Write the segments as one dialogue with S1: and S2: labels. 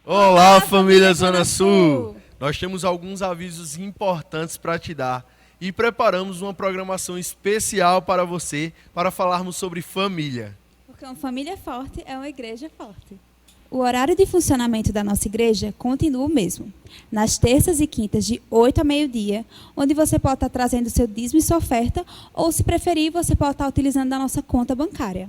S1: Olá, família Zona Sul! Nós temos alguns avisos importantes para te dar e preparamos uma programação especial para você para falarmos sobre família.
S2: Porque uma família forte é uma igreja forte. O horário de funcionamento da nossa igreja continua o mesmo. Nas terças e quintas, de 8 a meio-dia, onde você pode estar trazendo seu dízimo e sua oferta, ou, se preferir, você pode estar utilizando a nossa conta bancária.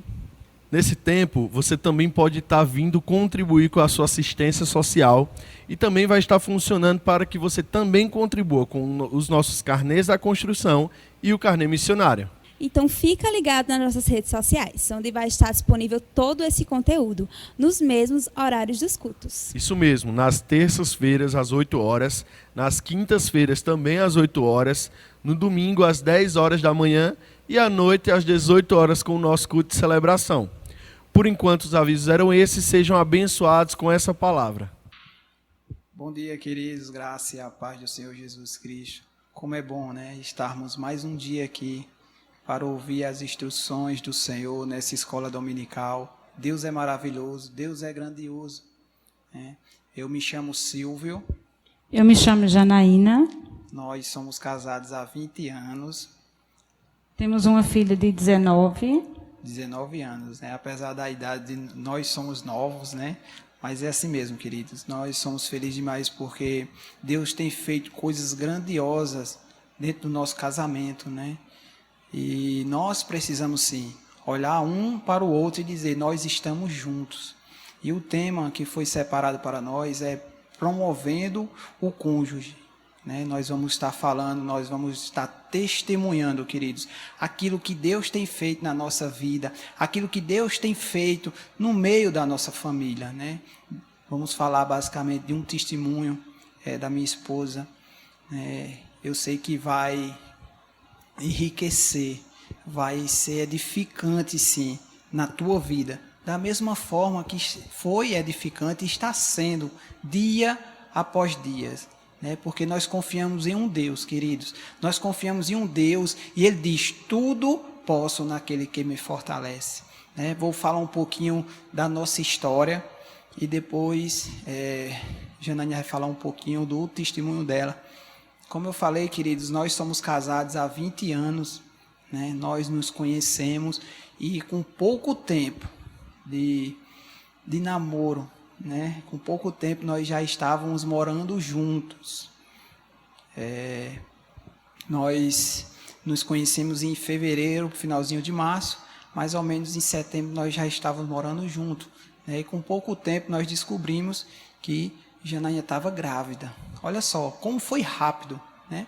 S1: Nesse tempo, você também pode estar vindo contribuir com a sua assistência social e também vai estar funcionando para que você também contribua com os nossos carnês da construção e o carnê missionário.
S2: Então, fica ligado nas nossas redes sociais, onde vai estar disponível todo esse conteúdo, nos mesmos horários dos cultos.
S1: Isso mesmo, nas terças-feiras às 8 horas, nas quintas-feiras também às 8 horas, no domingo às 10 horas da manhã e à noite às 18 horas com o nosso culto de celebração. Por enquanto os avisos eram esses, sejam abençoados com essa palavra.
S3: Bom dia, queridos, graça e a paz do Senhor Jesus Cristo. Como é bom, né, estarmos mais um dia aqui para ouvir as instruções do Senhor nessa escola dominical. Deus é maravilhoso, Deus é grandioso. Eu me chamo Silvio.
S4: Eu me chamo Janaína.
S3: Nós somos casados há 20 anos.
S4: Temos uma filha de 19
S3: anos, né? Apesar da idade, nós somos novos, né? Mas é assim mesmo, queridos. Nós somos felizes demais porque Deus tem feito coisas grandiosas dentro do nosso casamento, né? E nós precisamos sim olhar um para o outro e dizer, nós estamos juntos. E o tema que foi separado para nós é promovendo o cônjuge, né? Nós vamos estar falando, nós vamos estar testemunhando, queridos, aquilo que Deus tem feito na nossa vida, aquilo que Deus tem feito no meio da nossa família, né? Vamos falar basicamente de um testemunho da minha esposa. Eu sei que vai enriquecer, vai ser edificante sim na tua vida, da mesma forma que foi edificante e está sendo dia após dia, né? Porque nós confiamos em um Deus, queridos, nós confiamos em um Deus e Ele diz, tudo posso naquele que me fortalece, né? Vou falar um pouquinho da nossa história e depois Janaína vai falar um pouquinho do testemunho dela. Como eu falei, queridos, nós somos casados há 20 anos, né? Nós nos conhecemos e com pouco tempo de namoro, né? Com pouco tempo nós já estávamos morando juntos. Nós nos conhecemos em fevereiro, finalzinho de março, mais ou menos em setembro nós já estávamos morando juntos, né? E com pouco tempo nós descobrimos que Janaína estava grávida. Olha só, como foi rápido, né?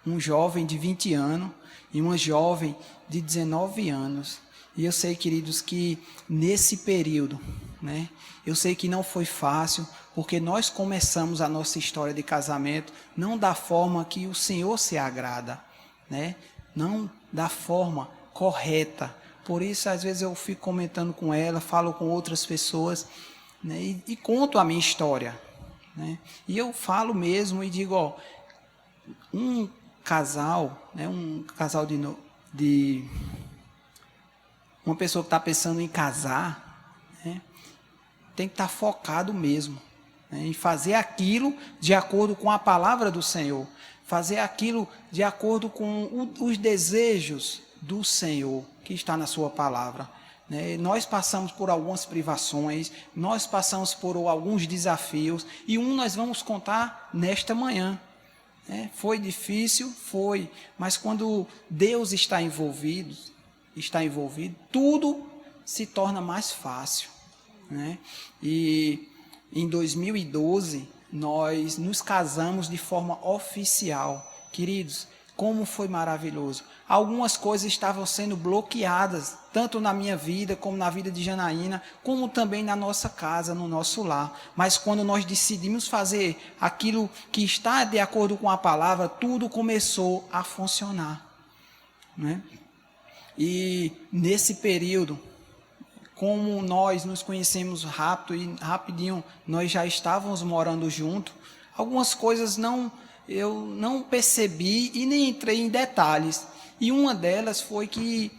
S3: Um jovem de 20 anos e uma jovem de 19 anos. E eu sei, queridos, que nesse período, né? Eu sei que não foi fácil, porque nós começamos a nossa história de casamento não da forma que o Senhor se agrada, né? Não da forma correta. Por isso, às vezes eu fico comentando com ela, falo com outras pessoas, né? E conto a minha história, né? E eu falo mesmo e digo, ó, um casal, né, de uma pessoa que está pensando em casar, né, tem que estar focado mesmo, né, em fazer aquilo de acordo com a palavra do Senhor, fazer aquilo de acordo com os desejos do Senhor que está na sua palavra. Nós passamos por algumas privações, nós passamos por alguns desafios e nós vamos contar nesta manhã. Foi difícil, foi, mas quando Deus está envolvido, tudo se torna mais fácil, né? E em 2012 nós nos casamos de forma oficial, queridos. Como foi maravilhoso. Algumas coisas estavam sendo bloqueadas, tanto na minha vida, como na vida de Janaína, como também na nossa casa, no nosso lar. Mas quando nós decidimos fazer aquilo que está de acordo com a palavra, tudo começou a funcionar, né? E nesse período, como nós nos conhecemos rápido e rapidinho, nós já estávamos morando juntos, algumas coisas eu não percebi e nem entrei em detalhes. E uma delas foi que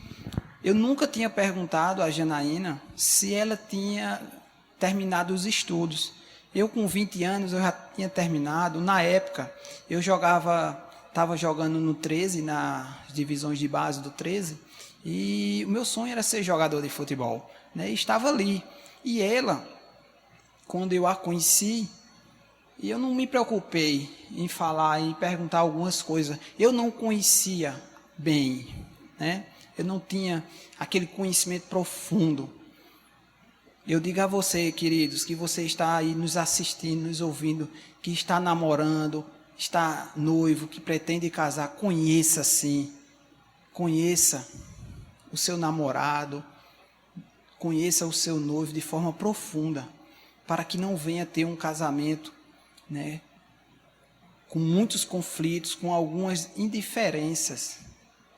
S3: eu nunca tinha perguntado a Janaína se ela tinha terminado os estudos. Eu com 20 anos, eu já tinha terminado. Na época, eu estava jogando no 13, nas divisões de base do 13, e o meu sonho era ser jogador de futebol, né? E estava ali. E ela, quando eu a conheci, e eu não me preocupei em falar, em perguntar algumas coisas. Eu não conhecia bem, né? Eu não tinha aquele conhecimento profundo. Eu digo a você, queridos, que você está aí nos assistindo, nos ouvindo, que está namorando, está noivo, que pretende casar, conheça sim. Conheça o seu namorado, conheça o seu noivo de forma profunda, para que não venha ter um casamento, né, com muitos conflitos, com algumas indiferenças,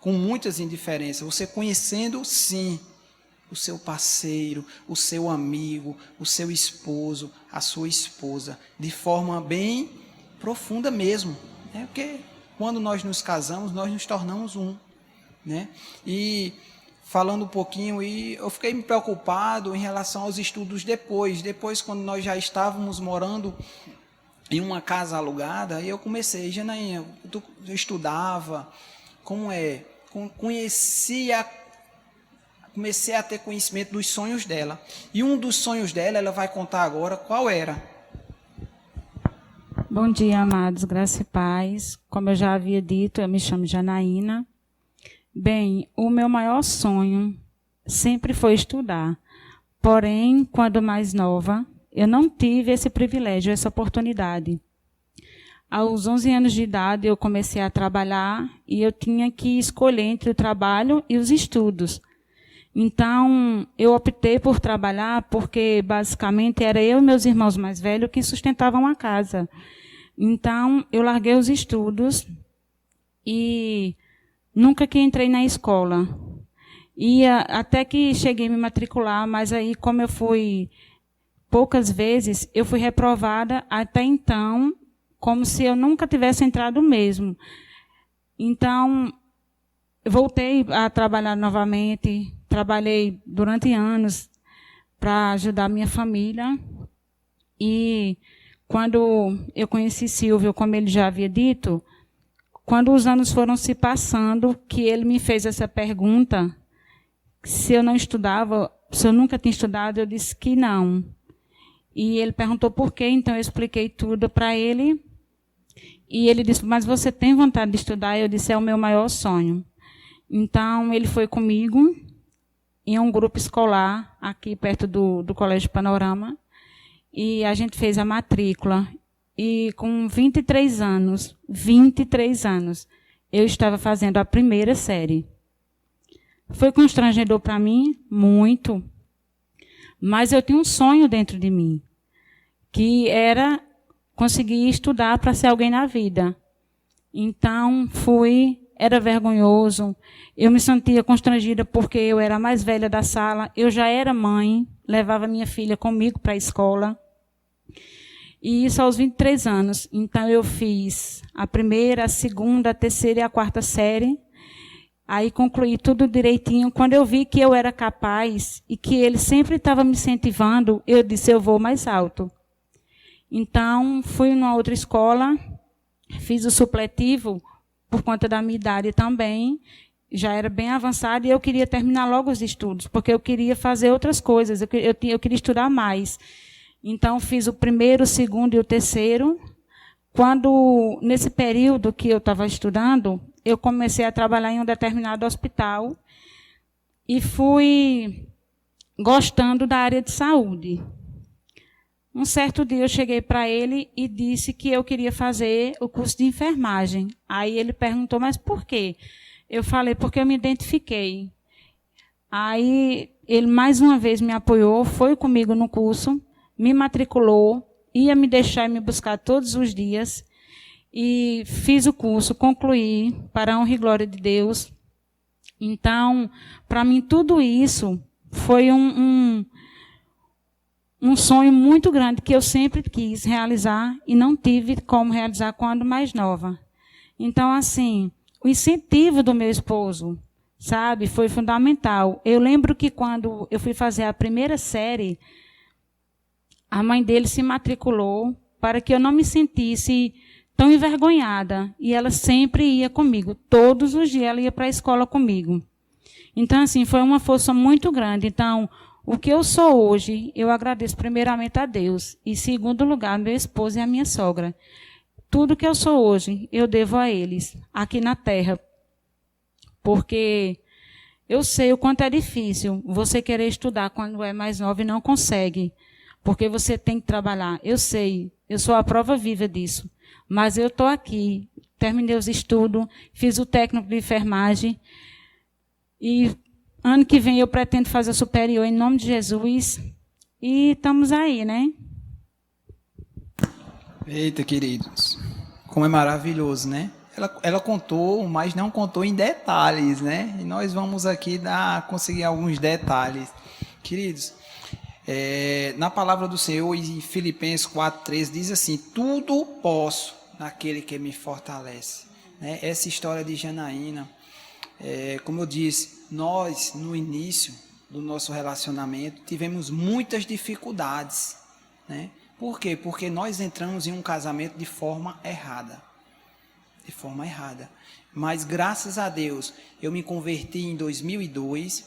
S3: com muitas indiferenças. Você conhecendo sim o seu parceiro, o seu amigo, o seu esposo, a sua esposa, de forma bem profunda mesmo, né? Porque quando nós nos casamos, nós nos tornamos um, né? E falando um pouquinho, e eu fiquei me preocupado em relação aos estudos depois quando nós já estávamos morando em uma casa alugada, e eu comecei, Janaína, eu estudava, comecei a ter conhecimento dos sonhos dela. E um dos sonhos dela, ela vai contar agora qual era.
S4: Bom dia, amados, graça e paz. Como eu já havia dito, eu me chamo Janaína. Bem, o meu maior sonho sempre foi estudar. Porém, quando mais nova, eu não tive esse privilégio, essa oportunidade. Aos 11 anos de idade, eu comecei a trabalhar e eu tinha que escolher entre o trabalho e os estudos. Então, eu optei por trabalhar porque, basicamente, era eu e meus irmãos mais velhos que sustentavam a casa. Então, eu larguei os estudos e nunca que entrei na escola. Até que cheguei a me matricular, mas aí, como eu fui poucas vezes, eu fui reprovada até então, como se eu nunca tivesse entrado mesmo. Então, voltei a trabalhar novamente. Trabalhei durante anos para ajudar minha família. E quando eu conheci Silvio, como ele já havia dito, quando os anos foram se passando, que ele me fez essa pergunta, se eu não estudava, se eu nunca tinha estudado, eu disse que não. E ele perguntou por quê, então eu expliquei tudo para ele. E ele disse, mas você tem vontade de estudar? Eu disse, é o meu maior sonho. Então, ele foi comigo em um grupo escolar, aqui perto do Colégio Panorama, e a gente fez a matrícula. E com 23 anos, eu estava fazendo a primeira série. Foi constrangedor para mim, muito, mas eu tinha um sonho dentro de mim, que era conseguir estudar para ser alguém na vida. Então, era vergonhoso, eu me sentia constrangida porque eu era a mais velha da sala, eu já era mãe, levava minha filha comigo para a escola. E isso aos 23 anos. Então, eu fiz a primeira, a segunda, a terceira e a quarta série. Aí, concluí tudo direitinho. Quando eu vi que eu era capaz e que ele sempre estava me incentivando, eu disse, eu vou mais alto. Então, fui numa outra escola, fiz o supletivo, por conta da minha idade também, já era bem avançada e eu queria terminar logo os estudos, porque eu queria fazer outras coisas, eu queria estudar mais. Então, fiz o primeiro, o segundo e o terceiro. Nesse período que eu estava estudando, eu comecei a trabalhar em um determinado hospital e fui gostando da área de saúde. Um certo dia eu cheguei para ele e disse que eu queria fazer o curso de enfermagem. Aí ele perguntou, mas por quê? Eu falei, porque eu me identifiquei. Aí ele mais uma vez me apoiou, foi comigo no curso, me matriculou, ia me deixar e me buscar todos os dias. E fiz o curso, concluí, para a honra e glória de Deus. Então, para mim, tudo isso foi um sonho muito grande que eu sempre quis realizar e não tive como realizar quando mais nova. Então, assim, o incentivo do meu esposo, sabe, foi fundamental. Eu lembro que quando eu fui fazer a primeira série, a mãe dele se matriculou para que eu não me sentisse tão envergonhada. E ela sempre ia comigo. Todos os dias ela ia para a escola comigo. Então, assim, foi uma força muito grande. Então, o que eu sou hoje, eu agradeço primeiramente a Deus. E, em segundo lugar, meu esposo e a minha sogra. Tudo que eu sou hoje, eu devo a eles, aqui na terra. Porque eu sei o quanto é difícil você querer estudar quando é mais nova e não consegue. Porque você tem que trabalhar. Eu sei, eu sou a prova viva disso. Mas eu estou aqui, terminei os estudos, fiz o técnico de enfermagem. E ano que vem eu pretendo fazer o superior em nome de Jesus. E estamos aí, né?
S3: Eita, queridos. Como é maravilhoso, né? Ela contou, mas não contou em detalhes, né? E nós vamos aqui conseguir alguns detalhes. Queridos, na palavra do Senhor, em Filipenses 4,13, diz assim: tudo posso naquele que me fortalece. Né? Essa história de Janaína, como eu disse, nós, no início do nosso relacionamento, tivemos muitas dificuldades. Né? Por quê? Porque nós entramos em um casamento de forma errada. De forma errada. Mas, graças a Deus, eu me converti em 2002,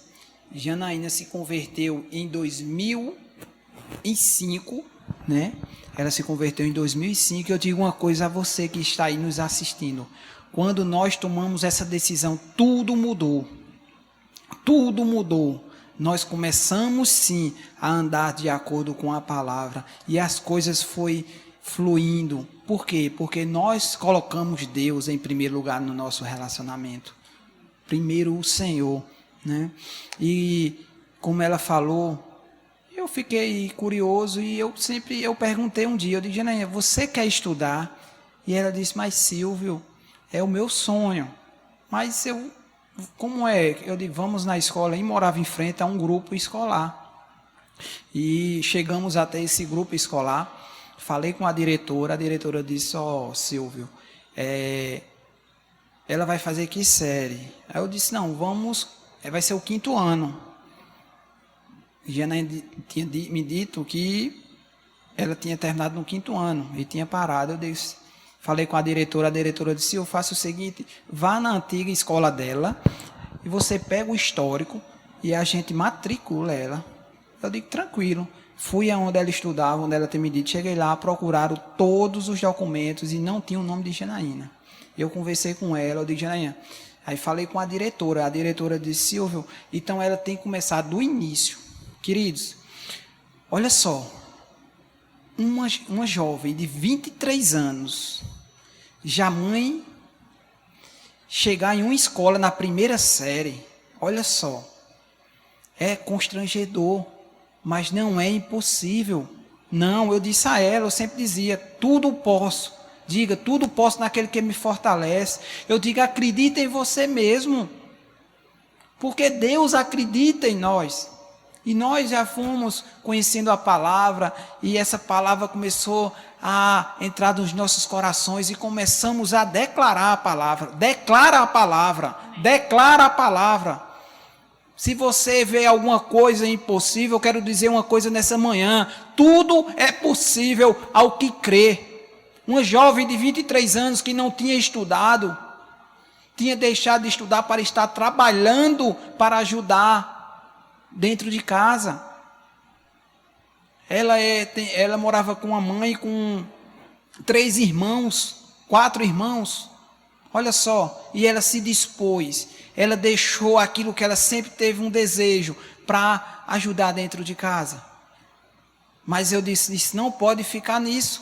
S3: Janaína se converteu em 2005, né? Ela se converteu em 2005. Eu digo uma coisa a você que está aí nos assistindo. Quando nós tomamos essa decisão, tudo mudou. Tudo mudou. Nós começamos, sim, a andar de acordo com a palavra. E as coisas foi fluindo. Por quê? Porque nós colocamos Deus em primeiro lugar no nosso relacionamento. Primeiro o Senhor, né? E como ela falou, eu fiquei curioso e eu perguntei um dia, eu disse: Janaína, você quer estudar? E ela disse: mas Silvio, é o meu sonho. Mas como é? Eu digo: vamos na escola. E morava em frente a um grupo escolar. E chegamos até esse grupo escolar. Falei com a diretora disse: Silvio, ela vai fazer que série? Aí eu disse: não, vai ser o 5º ano. Janaína tinha me dito que ela tinha terminado no 5º ano e tinha parado. Falei com a diretora disse: eu faço o seguinte, vá na antiga escola dela e você pega o histórico e a gente matricula ela. Eu digo: tranquilo. Fui aonde ela estudava, onde ela tinha me dito, cheguei lá, procuraram todos os documentos e não tinha o nome de Janaína. Eu conversei com ela, eu disse: Janaína. Aí falei com a diretora disse: Silvio, então ela tem que começar do início. Queridos, olha só, uma jovem de 23 anos, já mãe, chegar em uma escola na primeira série, olha só, é constrangedor. Mas não é impossível. Não, eu disse a ela, eu sempre dizia: tudo posso. Diga: tudo posso naquele que me fortalece. Eu digo: acredita em você mesmo. Porque Deus acredita em nós. E nós já fomos conhecendo a palavra. E essa palavra começou a entrar nos nossos corações. E começamos a declarar a palavra. Declara a palavra. Declara a palavra. Se você vê alguma coisa impossível, eu quero dizer uma coisa nessa manhã: tudo é possível ao que crê. Uma jovem de 23 anos que não tinha estudado, tinha deixado de estudar para estar trabalhando para ajudar dentro de casa. Ela morava com a mãe, com 3 irmãos, 4 irmãos. Olha só, e ela se dispôs, ela deixou aquilo que ela sempre teve um desejo para ajudar dentro de casa. Mas eu disse: isso não pode ficar nisso.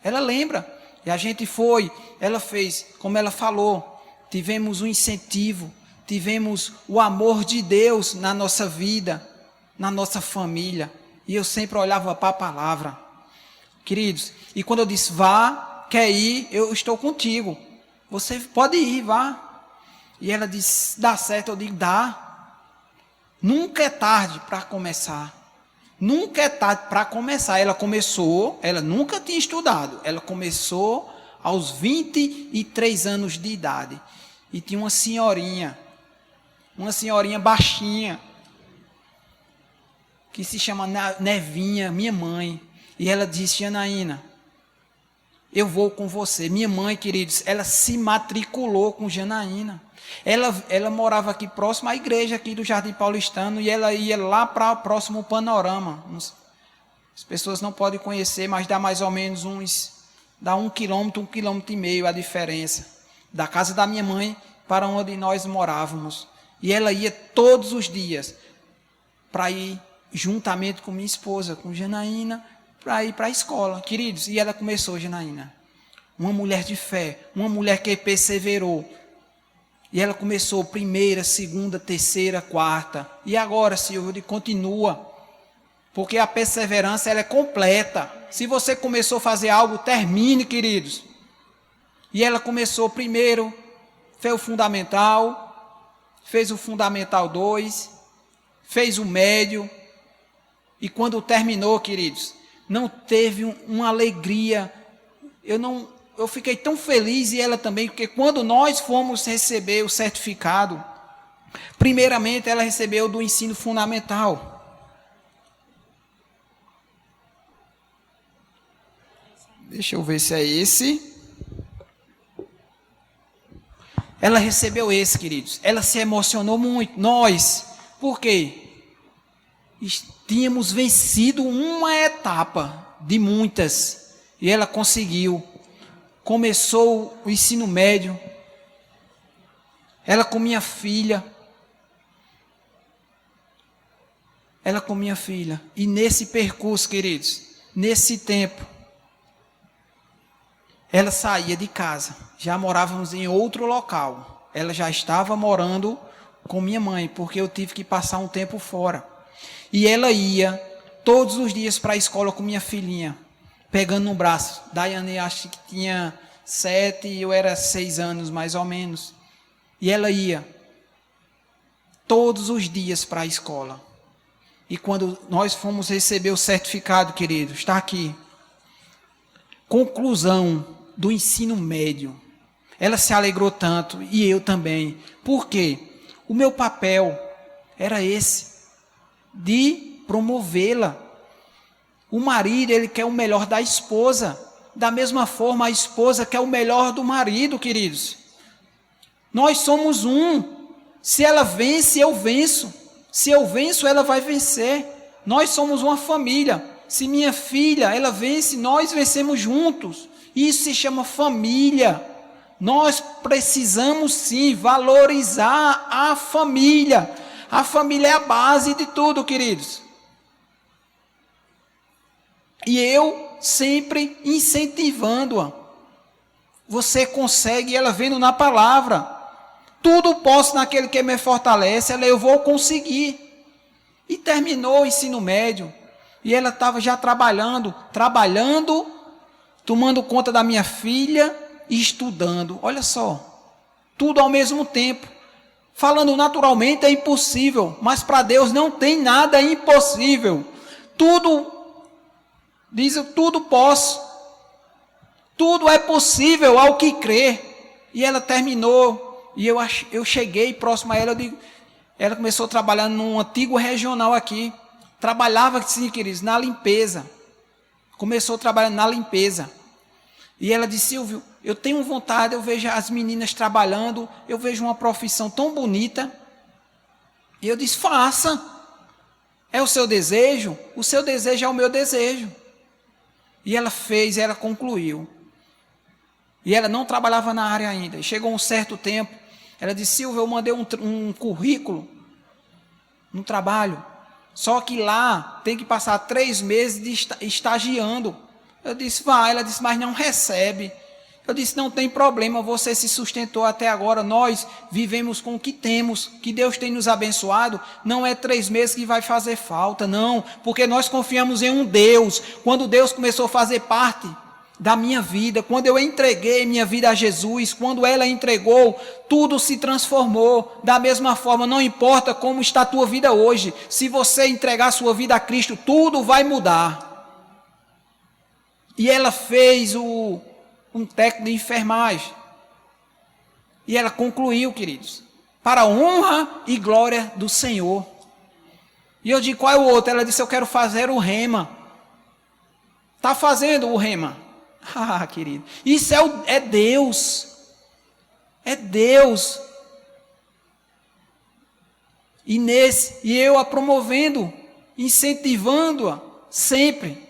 S3: Ela lembra, e a gente foi, ela fez, como ela falou, tivemos um incentivo, tivemos o amor de Deus na nossa vida, na nossa família, e eu sempre olhava para a palavra. Queridos, e quando eu disse: vá, quer ir, eu estou contigo. Você pode ir, vá. E ela disse: dá certo. Eu digo: dá. Nunca é tarde para começar. Nunca é tarde para começar. Ela começou, ela nunca tinha estudado. Ela começou aos 23 anos de idade. E tinha uma senhorinha baixinha, que se chama Nevinha, minha mãe. E ela disse: Janaína, eu vou com você. Minha mãe, queridos, ela se matriculou com Janaína. Ela morava aqui próximo à igreja aqui do Jardim Paulistano, e ela ia lá para o próximo Panorama. As pessoas não podem conhecer, mas dá mais ou menos dá 1 quilômetro, 1,5 quilômetros a diferença da casa da minha mãe para onde nós morávamos. E ela ia todos os dias para ir juntamente com minha esposa, com Janaína, para ir para a escola, queridos. E ela começou, Janaína, uma mulher de fé, uma mulher que perseverou. E ela começou 1ª, 2ª, 3ª, 4ª. E agora, Silvio, continua. Porque a perseverança, ela é completa. Se você começou a fazer algo, termine, queridos. E ela começou primeiro, fez o fundamental, fez o fundamental 2, fez o médio. E quando terminou, queridos, não teve uma alegria. Eu fiquei tão feliz, e ela também, porque quando nós fomos receber o certificado, primeiramente ela recebeu do ensino fundamental. Deixa eu ver se é esse. Ela recebeu esse, queridos. Ela se emocionou muito. Nós, por quê? Tínhamos vencido uma etapa de muitas. E ela conseguiu. Começou o ensino médio. Ela com minha filha. E nesse percurso, queridos, nesse tempo, ela saía de casa. Já morávamos em outro local. Ela já estava morando com minha mãe, porque eu tive que passar um tempo fora. E ela ia todos os dias para a escola com minha filhinha, pegando no braço. Daiane, acho que tinha 7, eu era 6 anos mais ou menos. E ela ia todos os dias para a escola. E quando nós fomos receber o certificado, querido, está aqui. Conclusão do ensino médio. Ela se alegrou tanto, e eu também. Por quê? O meu papel era esse, de promovê-la. O marido, ele quer o melhor da esposa. Da mesma forma, a esposa quer o melhor do marido, queridos. Nós somos um. Se ela vence, eu venço. Se eu venço, ela vai vencer. Nós somos uma família. Se minha filha, ela vence, nós vencemos juntos. Isso se chama família. Nós precisamos sim valorizar a família. A família é a base de tudo, queridos. E eu sempre incentivando-a. Você consegue, ela vendo na palavra. Tudo posso naquele que me fortalece. Eu vou conseguir. E terminou o ensino médio. E ela estava já trabalhando, tomando conta da minha filha e estudando. Olha só, tudo ao mesmo tempo. Falando naturalmente é impossível, mas para Deus não tem nada impossível. Tudo, diz, tudo posso. Tudo é possível ao que crê. E ela terminou, e eu cheguei próximo a ela, ela começou a trabalhar num antigo regional aqui. Trabalhava, sim, queridos, na limpeza. Começou trabalhando na limpeza. E ela disse: Silvio, eu tenho vontade, eu vejo as meninas trabalhando, eu vejo uma profissão tão bonita. E eu disse: faça. É o seu desejo? O seu desejo é o meu desejo. E ela fez, ela concluiu. E ela não trabalhava na área ainda. E chegou um certo tempo, ela disse: Silvio, eu mandei um currículo, um trabalho. Só que lá tem que passar 3 meses de estagiando. Eu disse: vai. Ela disse: mas não recebe. Eu disse: não tem problema, você se sustentou até agora, nós vivemos com o que temos, que Deus tem nos abençoado. Não é 3 meses que vai fazer falta, não, porque nós confiamos em um Deus. Quando Deus começou a fazer parte da minha vida, quando eu entreguei minha vida a Jesus, quando ela entregou, tudo se transformou. Da mesma forma, não importa como está a tua vida hoje, se você entregar a sua vida a Cristo, tudo vai mudar. E ela fez um técnico de enfermagem, e ela concluiu, queridos, para a honra e glória do Senhor. E eu disse: qual é o outro? Ela disse: eu quero fazer o rema. está fazendo o rema. Ah, querido, isso é Deus. É Deus. E eu a promovendo, incentivando-a sempre.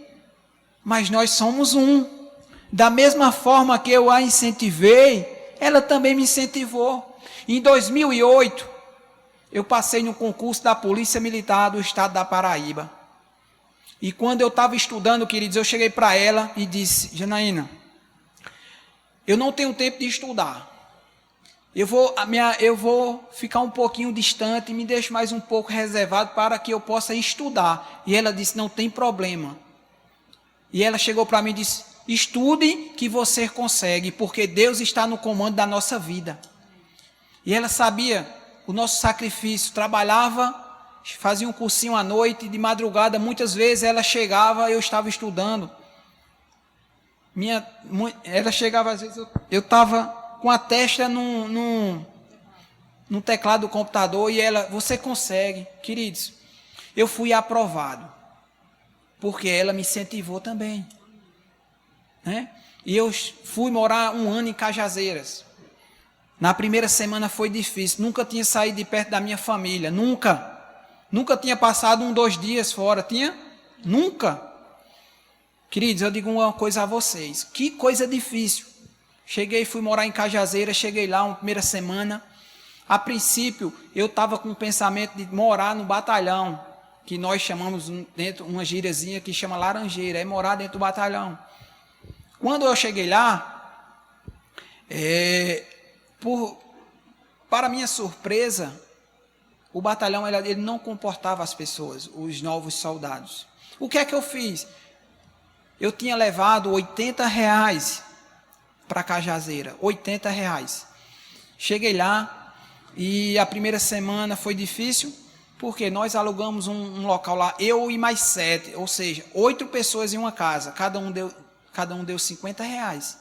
S3: Mas nós somos um. Da mesma forma que eu a incentivei, ela também me incentivou. Em 2008, eu passei no concurso da Polícia Militar do Estado da Paraíba. E quando eu estava estudando, queridos, eu cheguei para ela e disse: Janaína, eu não tenho tempo de estudar. Eu vou ficar um pouquinho distante e me deixo mais um pouco reservado para que eu possa estudar. E ela disse: não tem problema. E ela chegou para mim e disse: estude que você consegue, porque Deus está no comando da nossa vida. E ela sabia o nosso sacrifício, trabalhava, fazia um cursinho à noite, de madrugada, muitas vezes ela chegava, eu estava estudando. Ela chegava, às vezes eu estava com a testa no teclado do computador e ela: você consegue. Queridos, eu fui aprovado, porque ela me incentivou também, né? E eu fui morar 1 ano em Cajazeiras. Na primeira semana foi difícil, nunca tinha saído de perto da minha família, nunca tinha passado 1, 2 dias fora, nunca. Queridos, eu digo uma coisa a vocês, que coisa difícil. Fui morar em Cajazeiras, cheguei lá uma primeira semana. A princípio, eu estava com o pensamento de morar no batalhão, que nós chamamos dentro, uma gíriazinha que chama laranjeira, é morar dentro do batalhão. Quando eu cheguei lá, para minha surpresa, o batalhão ele não comportava as pessoas, os novos soldados. O que é que eu fiz? Eu tinha levado R$80 para Cajazeira, R$80. Cheguei lá e a primeira semana foi difícil, porque nós alugamos um local lá, eu e mais 7, ou seja, 8 pessoas em uma casa, cada um deu R$50.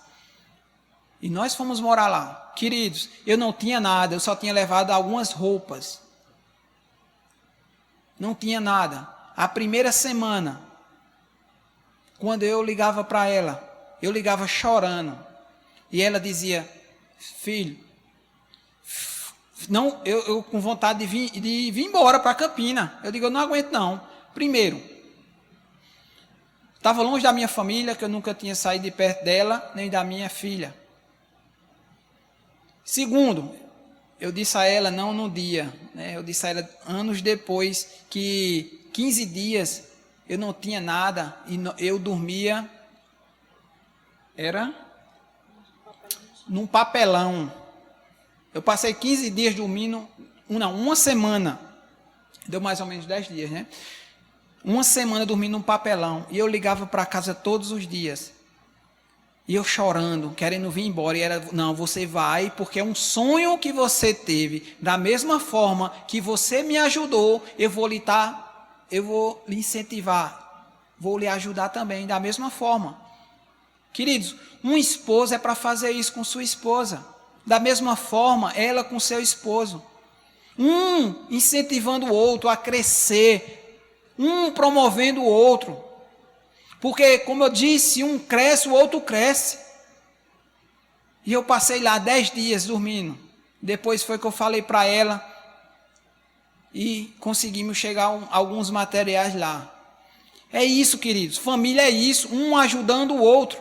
S3: E nós fomos morar lá. Queridos, eu não tinha nada, eu só tinha levado algumas roupas. Não tinha nada. A primeira semana, quando eu ligava para ela, eu ligava chorando. E ela dizia: filho, não, eu com vontade de vir embora para Campina. Eu digo: eu não aguento não. Primeiro, estava longe da minha família, que eu nunca tinha saído de perto dela, nem da minha filha. Segundo, eu disse a ela, não no dia, né? Eu disse a ela anos depois, que 15 dias eu não tinha nada e eu dormia, era num papelão. Eu passei 15 dias dormindo, uma semana, deu mais ou menos 10 dias, né? Uma semana dormindo num papelão, e eu ligava para casa todos os dias. E eu chorando, querendo vir embora, e ela: não, você vai, porque é um sonho que você teve. Da mesma forma que você me ajudou, eu vou lhe incentivar, vou lhe ajudar também, da mesma forma. Queridos, um esposo é para fazer isso com sua esposa. Da mesma forma, ela com seu esposo. Um incentivando o outro a crescer, um promovendo o outro. Porque, como eu disse, um cresce, o outro cresce. E eu passei lá 10 dias dormindo. Depois foi que eu falei para ela e conseguimos chegar a alguns materiais lá. É isso, queridos. Família é isso, um ajudando o outro.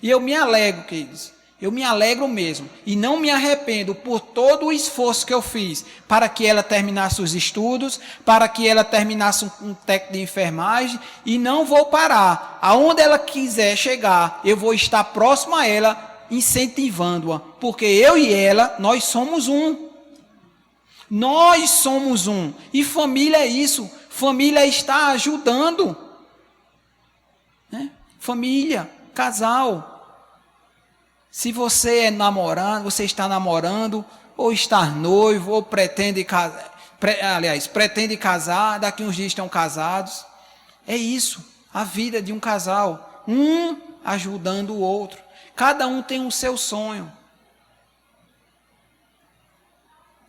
S3: E eu me alegro, queridos. Eu me alegro mesmo. E não me arrependo por todo o esforço que eu fiz para que ela terminasse os estudos, para que ela terminasse um técnico de enfermagem. E não vou parar. Aonde ela quiser chegar, eu vou estar próximo a ela, incentivando-a. Porque eu e ela, nós somos um. Nós somos um. E família é isso. Família é estar ajudando. Né? Família, casal. Se você é namorando, você está namorando, ou está noivo, ou pretende casar, daqui uns dias estão casados. É isso, a vida de um casal, um ajudando o outro. Cada um tem o seu sonho.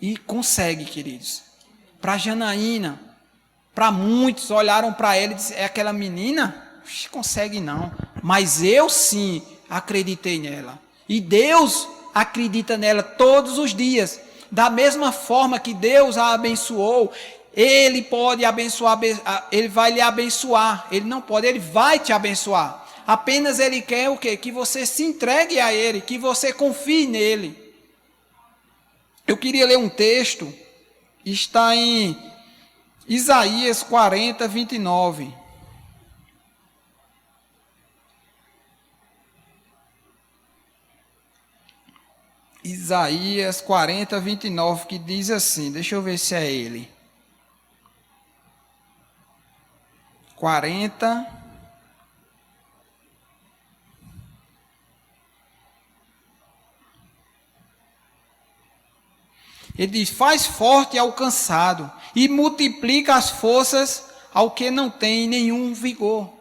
S3: E consegue, queridos. Para Janaína, para muitos olharam para ela e disseram: é aquela menina? consegue não. Mas eu sim acreditei nela. E Deus acredita nela todos os dias. Da mesma forma que Deus a abençoou, Ele pode abençoar, Ele vai lhe abençoar. Ele não pode, Ele vai te abençoar. Apenas Ele quer o quê? Que você se entregue a Ele, que você confie nele. Eu queria ler um texto, está em Isaías 40, 29. Isaías 40, 29, que diz assim, deixa eu ver se é ele. 40. Ele diz, faz forte ao cansado e multiplica as forças ao que não tem nenhum vigor.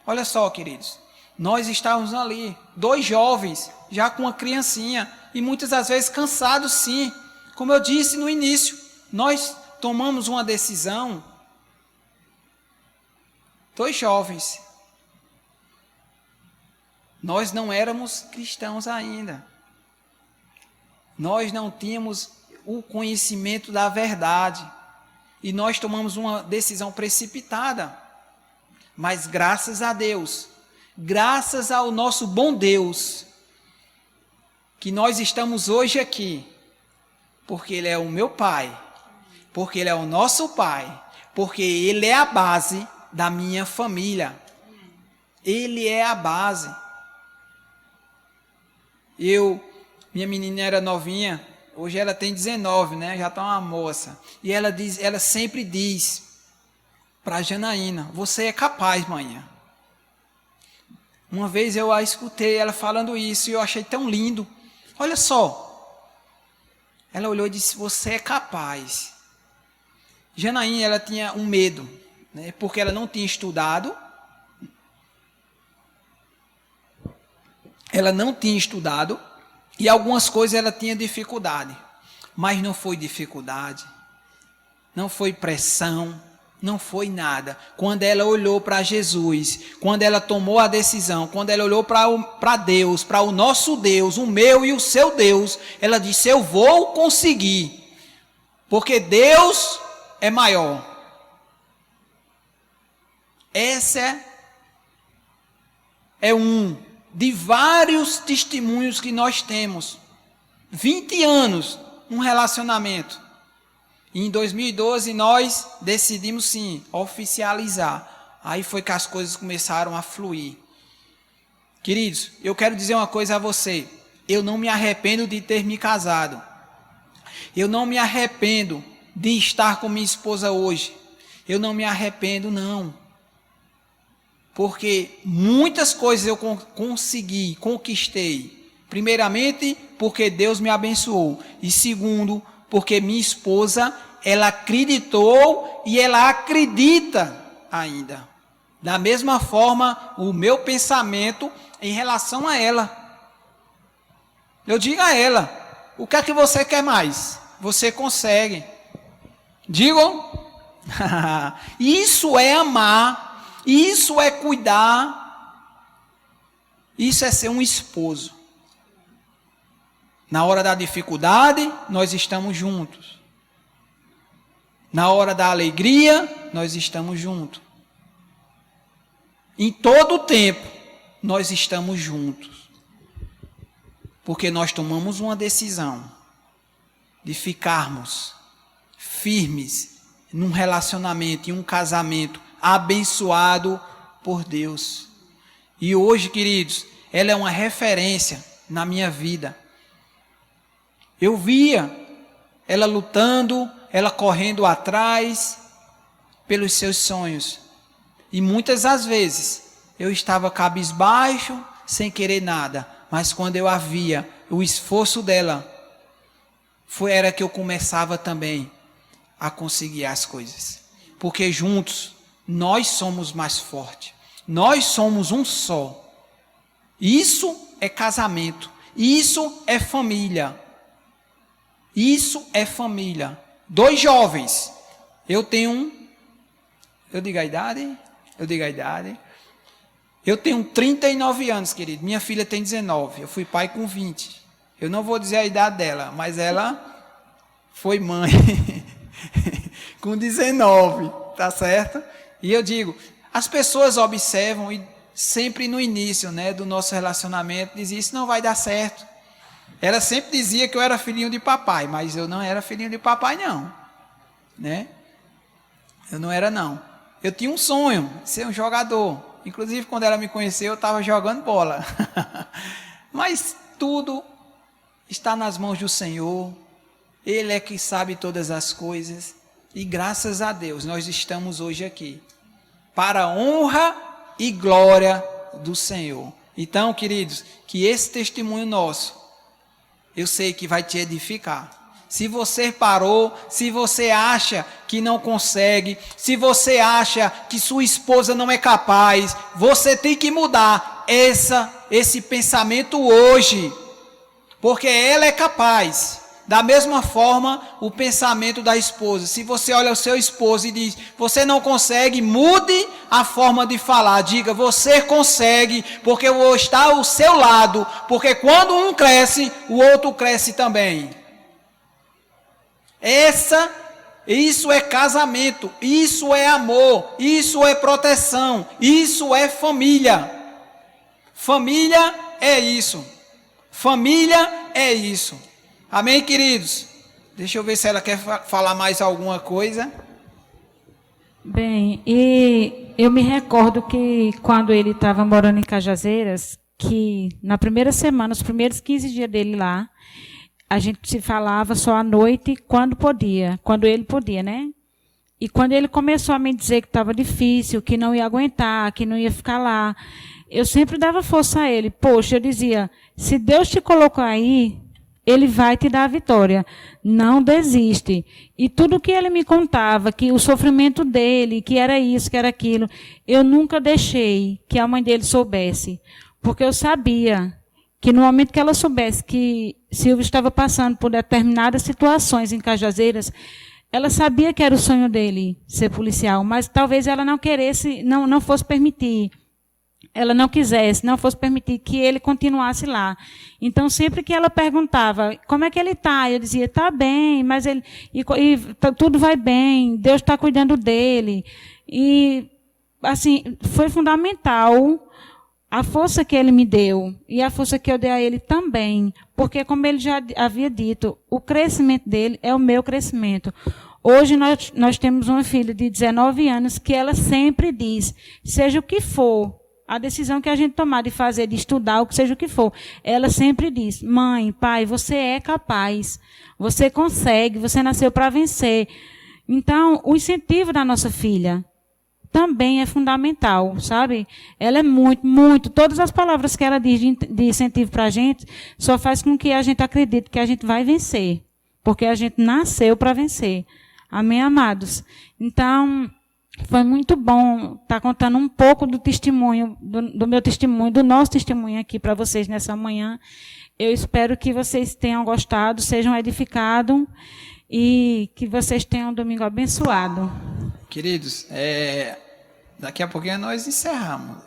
S3: Olha só, queridos, nós estávamos ali, 2 jovens, já com uma criancinha, e muitas das vezes cansados sim. Como eu disse no início, nós tomamos uma decisão, 2 jovens, nós não éramos cristãos ainda, nós não tínhamos o conhecimento da verdade, e nós tomamos uma decisão precipitada, mas graças a Deus, graças ao nosso bom Deus, que nós estamos hoje aqui, porque Ele é o meu Pai, porque Ele é o nosso Pai, porque Ele é a base da minha família, Ele é a base. Minha menina era novinha, hoje ela tem 19, né? Já está uma moça, e ela sempre diz para Janaína, você é capaz, manhã. Uma vez eu a escutei ela falando isso, e eu achei tão lindo. Olha só, ela olhou e disse, você é capaz. Janaína, ela tinha um medo, né, porque ela não tinha estudado. Ela não tinha estudado, e algumas coisas ela tinha dificuldade. Mas não foi dificuldade, não foi pressão, não foi nada. Quando ela olhou para Jesus, quando ela tomou a decisão, quando ela olhou para Deus, para o nosso Deus, o meu e o seu Deus, ela disse, eu vou conseguir, porque Deus é maior. Essa é um de vários testemunhos que nós temos. 20 anos, um relacionamento. E em 2012 nós decidimos sim, oficializar. Aí foi que as coisas começaram a fluir. Queridos, eu quero dizer uma coisa a você. Eu não me arrependo de ter me casado. Eu não me arrependo de estar com minha esposa hoje. Eu não me arrependo, não. Porque muitas coisas eu consegui, conquistei. Primeiramente, porque Deus me abençoou. E segundo, porque minha esposa, ela acreditou e ela acredita ainda. Da mesma forma, o meu pensamento em relação a ela. Eu digo a ela, o que é que você quer mais? Você consegue. Digam? Isso é amar, isso é cuidar, isso é ser um esposo. Na hora da dificuldade, nós estamos juntos. Na hora da alegria, nós estamos juntos. Em todo o tempo, nós estamos juntos. Porque nós tomamos uma decisão de ficarmos firmes num relacionamento, em um casamento abençoado por Deus. E hoje, queridos, ela é uma referência na minha vida. Eu via ela lutando, ela correndo atrás pelos seus sonhos. E muitas das vezes eu estava cabisbaixo, sem querer nada. Mas quando eu a via, o esforço dela, era que eu começava também a conseguir as coisas. Porque juntos, nós somos mais fortes. Nós somos um só. Isso é casamento. Isso é família. Isso é família. 2 jovens. Eu tenho um. Eu digo a idade. Eu tenho 39 anos, querido. Minha filha tem 19. Eu fui pai com 20. Eu não vou dizer a idade dela, mas ela foi mãe com 19, tá certo? E eu digo, as pessoas observam e sempre no início, né, do nosso relacionamento dizia, isso não vai dar certo. Ela sempre dizia que eu era filhinho de papai, mas eu não era filhinho de papai não, né? Eu não era não. Eu tinha um sonho, ser um jogador. Inclusive, quando ela me conheceu, eu estava jogando bola. Mas tudo está nas mãos do Senhor. Ele é que sabe todas as coisas. E graças a Deus, nós estamos hoje aqui. Para a honra e glória do Senhor. Então, queridos, que esse testemunho nosso, eu sei que vai te edificar. Se você parou, se você acha que não consegue, se você acha que sua esposa não é capaz, você tem que mudar esse pensamento hoje, porque ela é capaz. Da mesma forma, o pensamento da esposa. Se você olha o seu esposo e diz, você não consegue, mude a forma de falar. Diga, você consegue, porque eu vou estar ao seu lado, porque quando um cresce, o outro cresce também. Isso é casamento, isso é amor, isso é proteção, isso é família. Família é isso. Família é isso. Amém, queridos? Deixa eu ver se ela quer falar mais alguma coisa.
S4: Bem, e eu me recordo que quando ele estava morando em Cajazeiras, que na primeira semana, os primeiros 15 dias dele lá, a gente se falava só à noite quando podia, quando ele podia, né? E quando ele começou a me dizer que estava difícil, que não ia aguentar, que não ia ficar lá, eu sempre dava força a ele. Poxa, eu dizia, se Deus te colocou aí, Ele vai te dar a vitória. Não desiste. E tudo que ele me contava, que o sofrimento dele, que era isso, que era aquilo, eu nunca deixei que a mãe dele soubesse. Porque eu sabia que no momento que ela soubesse que Silvio estava passando por determinadas situações em Cajazeiras, ela sabia que era o sonho dele ser policial, mas talvez ela não queresse, não fosse permitir. Ela não quisesse, não fosse permitir que ele continuasse lá. Então, sempre que ela perguntava, como é que ele está? Eu dizia, está bem, mas ele, tudo vai bem, Deus está cuidando dele. E, assim, foi fundamental a força que ele me deu e a força que eu dei a ele também, porque, como ele já havia dito, o crescimento dele é o meu crescimento. Hoje nós temos uma filha de 19 anos que ela sempre diz, seja o que for, a decisão que a gente tomar de fazer, de estudar, o que seja o que for, ela sempre diz, mãe, pai, você é capaz, você consegue, você nasceu para vencer. Então, o incentivo da nossa filha também é fundamental, sabe? Ela é muito, todas as palavras que ela diz de incentivo para a gente, só faz com que a gente acredite que a gente vai vencer, porque a gente nasceu para vencer. Amém, amados? Então, foi muito bom estar contando um pouco do testemunho, do meu testemunho, do nosso testemunho aqui para vocês nessa manhã. Eu espero que vocês tenham gostado, sejam edificados e que vocês tenham um domingo abençoado.
S3: Queridos, daqui a pouquinho nós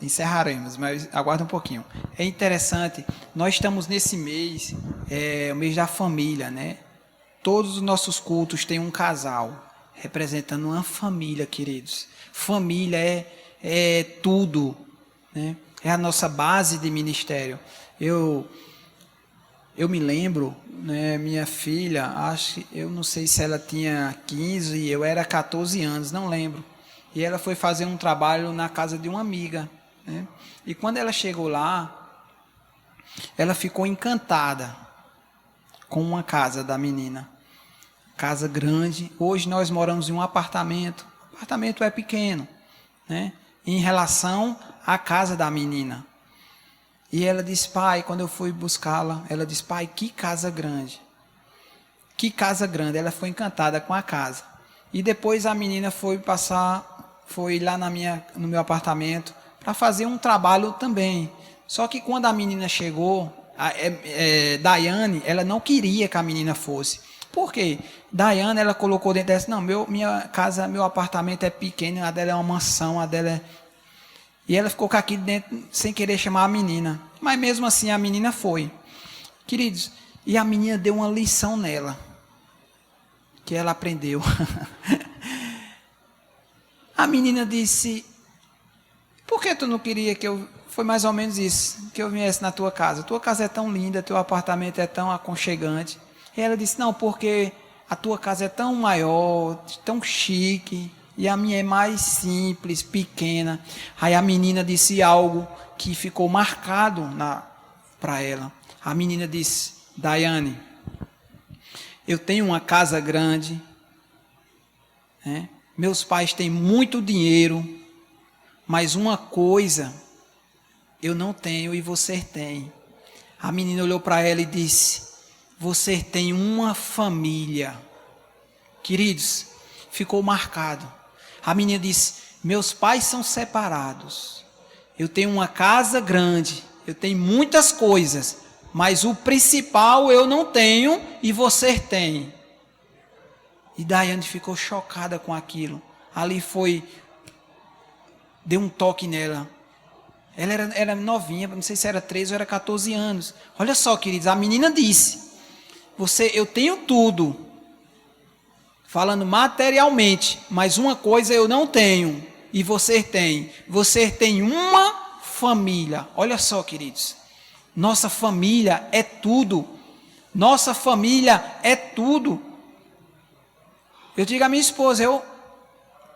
S3: encerraremos, mas aguarda um pouquinho. É interessante, nós estamos nesse mês, o mês da família, né? Todos os nossos cultos têm um casal, representando uma família, queridos. Família é tudo, né? É a nossa base de ministério. Eu me lembro, né, minha filha, eu não sei se ela tinha 15 e eu era 14 anos, não lembro. E ela foi fazer um trabalho na casa de uma amiga, né? E quando ela chegou lá, ela ficou encantada com uma casa da menina. Casa grande. Hoje nós moramos em um apartamento. O apartamento é pequeno, né? Em relação à casa da menina. E ela disse, pai, quando eu fui buscá-la, ela disse, pai, que casa grande. Que casa grande. Ela foi encantada com a casa. E depois a menina foi lá no meu apartamento para fazer um trabalho também. Só que quando a menina chegou, Daiane, ela não queria que a menina fosse. Por quê? Daiane, ela colocou dentro dessa, não, minha casa, meu apartamento é pequeno, a dela é uma mansão, a dela é... E ela ficou com aquilo dentro, sem querer chamar a menina. Mas mesmo assim a menina foi. Queridos, e a menina deu uma lição nela, que ela aprendeu. A menina disse, por que tu não queria que eu... Foi mais ou menos isso, que eu viesse na tua casa. Tua casa é tão linda, teu apartamento é tão aconchegante. E ela disse, não, porque a tua casa é tão maior, tão chique, e a minha é mais simples, pequena. Aí a menina disse algo que ficou marcado para ela. A menina disse, Daiane, eu tenho uma casa grande, né? Meus pais têm muito dinheiro, mas uma coisa eu não tenho e você tem. A menina olhou para ela e disse, você tem uma família. Queridos, ficou marcado. A menina disse, meus pais são separados. Eu tenho uma casa grande, eu tenho muitas coisas, mas o principal eu não tenho e você tem. E Daiane ficou chocada com aquilo. Ali deu um toque nela. Ela era novinha, não sei se era 13 ou era 14 anos. Olha só, queridos, a menina disse, eu tenho tudo, falando materialmente, mas uma coisa eu não tenho, e você tem. Você tem uma família. Olha só, queridos, nossa família é tudo. Nossa família é tudo. Eu digo à minha esposa,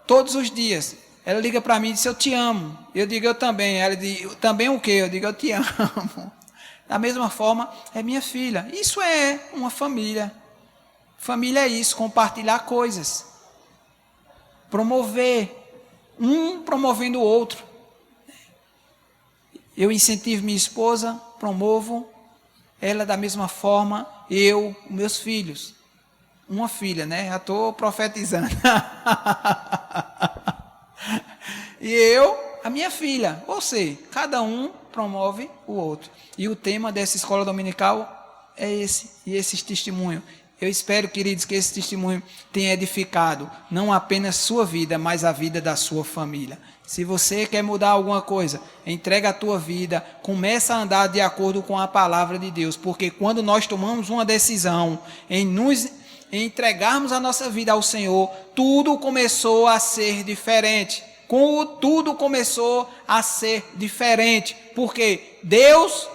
S3: todos os dias, ela liga para mim e diz, eu te amo. Eu digo, eu também. Ela diz, também o quê? Eu digo, eu te amo. Da mesma forma, é minha filha. Isso é uma família. Família é isso, compartilhar coisas. Promover. Um promovendo o outro. Eu incentivo minha esposa, promovo. Ela da mesma forma, meus filhos. Uma filha, né? Já estou profetizando. E a minha filha. Ou seja, cada um promove o outro. E o tema dessa escola dominical é esse. E esse testemunho. Eu espero, queridos, que esse testemunho tenha edificado não apenas sua vida, mas a vida da sua família. Se você quer mudar alguma coisa, entrega a tua vida, começa a andar de acordo com a palavra de Deus. Porque quando nós tomamos uma decisão em entregarmos a nossa vida ao Senhor, tudo começou a ser diferente. Tudo começou a ser diferente. Porque Deus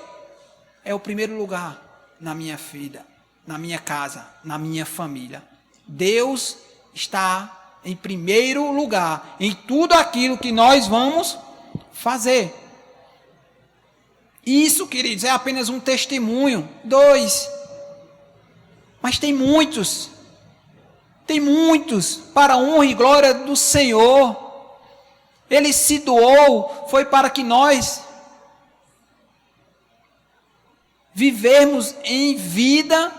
S3: é o primeiro lugar na minha vida, na minha casa, na minha família. Deus está em primeiro lugar em tudo aquilo que nós vamos fazer. Isso, queridos, é apenas um testemunho. 2. Mas tem muitos para a honra e glória do Senhor. Ele se doou, foi para que nós vivermos em vida,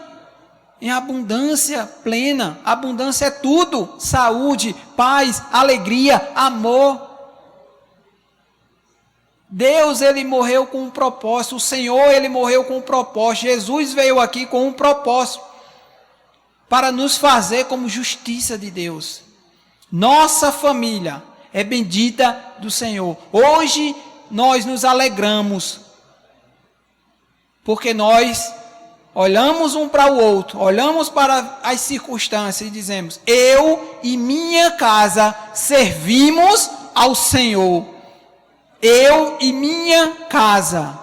S3: em abundância plena. Abundância é tudo: saúde, paz, alegria, amor. Deus, ele morreu com um propósito. O Senhor, ele morreu com um propósito. Jesus veio aqui com um propósito, para nos fazer como justiça de Deus. Nossa família é bendita do Senhor. Hoje nós nos alegramos, porque nós olhamos um para o outro, olhamos para as circunstâncias e dizemos, eu e minha casa servimos ao Senhor. Eu e minha casa.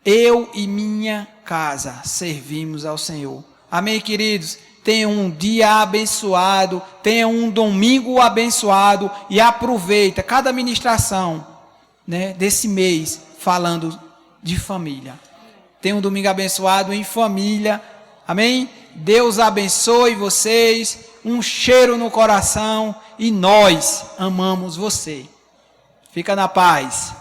S3: Eu e minha casa servimos ao Senhor. Amém, queridos? Tenham um dia abençoado, tenham um domingo abençoado e aproveita cada ministração, né, desse mês falando de família. Tenham um domingo abençoado em família. Amém? Deus abençoe vocês. Um cheiro no coração e nós amamos você. Fica na paz.